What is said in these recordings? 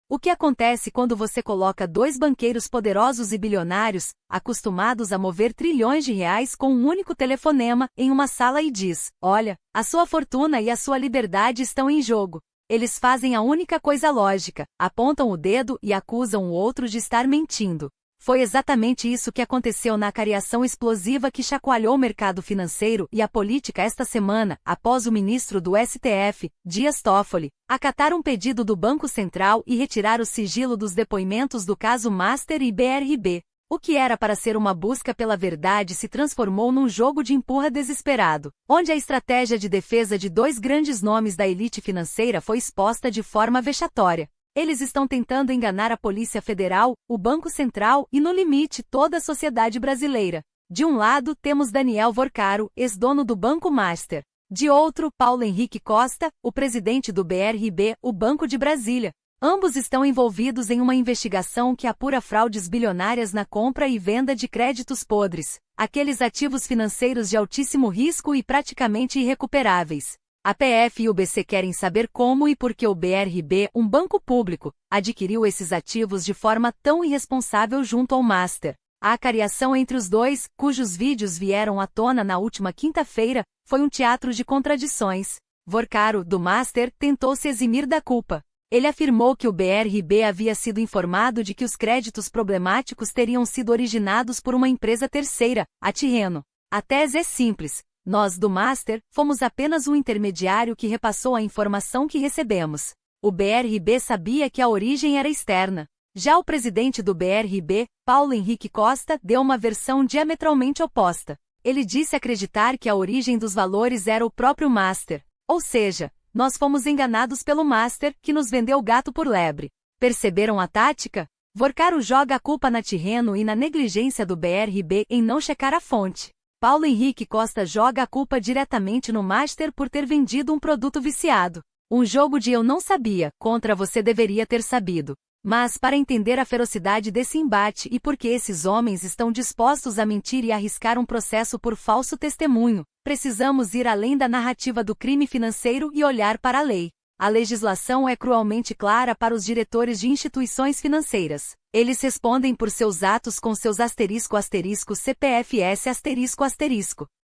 O que acontece quando você coloca dois banqueiros poderosos e bilionários, acostumados a mover trilhões de reais com um único telefonema, em uma sala e diz: olha, a sua fortuna e a sua liberdade estão em jogo. Eles fazem a única coisa lógica, apontam o dedo e acusam o outro de estar mentindo. Foi exatamente isso que aconteceu na cariação explosiva que chacoalhou o mercado financeiro e a política esta semana, após o ministro do STF, Dias Toffoli, acatar um pedido do Banco Central e retirar o sigilo dos depoimentos do caso Master e BRB. O que era para ser uma busca pela verdade se transformou num jogo de empurra desesperado, onde a estratégia de defesa de dois grandes nomes da elite financeira foi exposta de forma vexatória. Eles estão tentando enganar a Polícia Federal, o Banco Central e, no limite, toda a sociedade brasileira. De um lado, temos Daniel Vorcaro, ex-dono do Banco Master. De outro, Paulo Henrique Costa, o presidente do BRB, o Banco de Brasília. Ambos estão envolvidos em uma investigação que apura fraudes bilionárias na compra e venda de créditos podres, aqueles ativos financeiros de altíssimo risco e praticamente irrecuperáveis. A PF e o BC querem saber como e por que o BRB, um banco público, adquiriu esses ativos de forma tão irresponsável junto ao Master. A acariação entre os dois, cujos vídeos vieram à tona na última quinta-feira, foi um teatro de contradições. Vorcaro, do Master, tentou se eximir da culpa. Ele afirmou que o BRB havia sido informado de que os créditos problemáticos teriam sido originados por uma empresa terceira, a Tirreno. A tese é simples. Nós, do Master, fomos apenas um intermediário que repassou a informação que recebemos. O BRB sabia que a origem era externa. Já o presidente do BRB, Paulo Henrique Costa, deu uma versão diametralmente oposta. Ele disse acreditar que a origem dos valores era o próprio Master. Ou seja, nós fomos enganados pelo Master, que nos vendeu gato por lebre. Perceberam a tática? Vorcaro joga a culpa na Tirreno e na negligência do BRB em não checar a fonte. Paulo Henrique Costa joga a culpa diretamente no Master por ter vendido um produto viciado. Um jogo de eu não sabia, contra você deveria ter sabido. Mas para entender a ferocidade desse embate e por que esses homens estão dispostos a mentir e arriscar um processo por falso testemunho, precisamos ir além da narrativa do crime financeiro e olhar para a lei. A legislação é cruelmente clara para os diretores de instituições financeiras. Eles respondem por seus atos com seus ***CPFS****.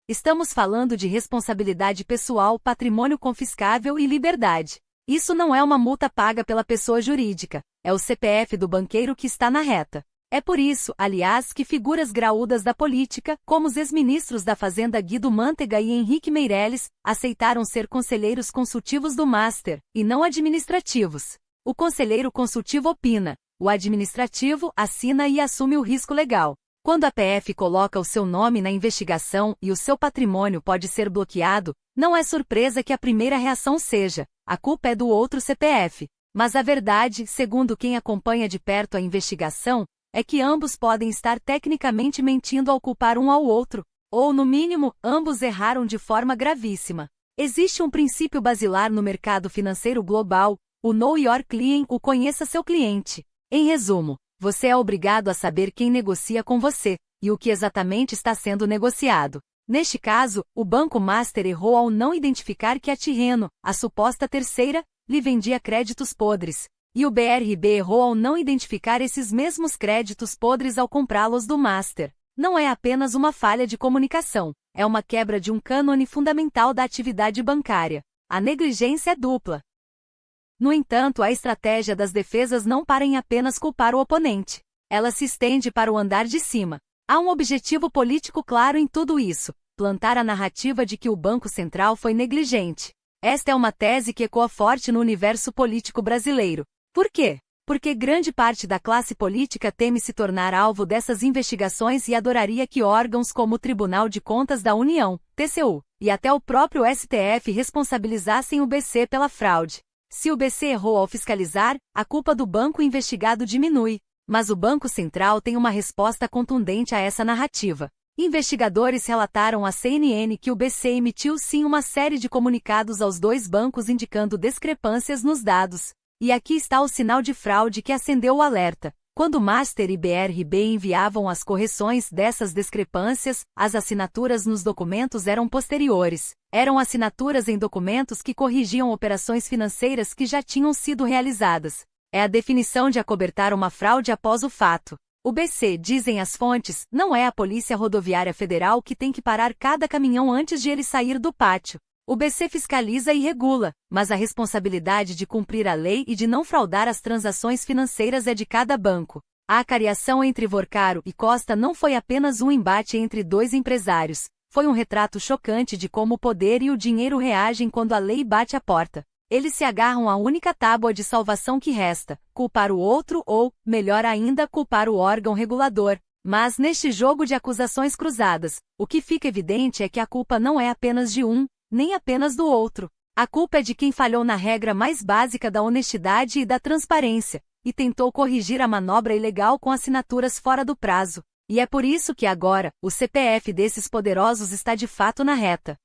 Estamos falando de responsabilidade pessoal, patrimônio confiscável e liberdade. Isso não é uma multa paga pela pessoa jurídica, é o CPF do banqueiro que está na reta. É por isso, aliás, que figuras graúdas da política, como os ex-ministros da Fazenda Guido Mantega e Henrique Meirelles, aceitaram ser conselheiros consultivos do Master, e não administrativos. O conselheiro consultivo opina, o administrativo assina e assume o risco legal. Quando a PF coloca o seu nome na investigação e o seu patrimônio pode ser bloqueado, não é surpresa que a primeira reação seja: a culpa é do outro CPF. Mas a verdade, segundo quem acompanha de perto a investigação, é que ambos podem estar tecnicamente mentindo ao culpar um ao outro, ou, no mínimo, ambos erraram de forma gravíssima. Existe um princípio basilar no mercado financeiro global, o Know Your Client, o conheça seu cliente. Em resumo, você é obrigado a saber quem negocia com você, e o que exatamente está sendo negociado. Neste caso, o Banco Master errou ao não identificar que a Tirreno, a suposta terceira, lhe vendia créditos podres. E o BRB errou ao não identificar esses mesmos créditos podres ao comprá-los do Master. Não é apenas uma falha de comunicação, é uma quebra de um cânone fundamental da atividade bancária. A negligência é dupla. No entanto, a estratégia das defesas não para em apenas culpar o oponente. Ela se estende para o andar de cima. Há um objetivo político claro em tudo isso: plantar a narrativa de que o Banco Central foi negligente. Esta é uma tese que ecoa forte no universo político brasileiro. Por quê? Porque grande parte da classe política teme se tornar alvo dessas investigações e adoraria que órgãos como o Tribunal de Contas da União, TCU, e até o próprio STF responsabilizassem o BC pela fraude. Se o BC errou ao fiscalizar, a culpa do banco investigado diminui. Mas o Banco Central tem uma resposta contundente a essa narrativa. Investigadores relataram à CNN que o BC emitiu sim uma série de comunicados aos dois bancos indicando discrepâncias nos dados. E aqui está o sinal de fraude que acendeu o alerta. Quando Master e BRB enviavam as correções dessas discrepâncias, as assinaturas nos documentos eram posteriores. Eram assinaturas em documentos que corrigiam operações financeiras que já tinham sido realizadas. É a definição de acobertar uma fraude após o fato. O BC, dizem as fontes, não é a Polícia Rodoviária Federal que tem que parar cada caminhão antes de ele sair do pátio. O BC fiscaliza e regula, mas a responsabilidade de cumprir a lei e de não fraudar as transações financeiras é de cada banco. A acariação entre Vorcaro e Costa não foi apenas um embate entre dois empresários. Foi um retrato chocante de como o poder e o dinheiro reagem quando a lei bate a porta. Eles se agarram à única tábua de salvação que resta, culpar o outro ou, melhor ainda, culpar o órgão regulador. Mas, neste jogo de acusações cruzadas, o que fica evidente é que a culpa não é apenas de um, nem apenas do outro. A culpa é de quem falhou na regra mais básica da honestidade e da transparência, e tentou corrigir a manobra ilegal com assinaturas fora do prazo. E é por isso que agora, o CPF desses poderosos está de fato na reta.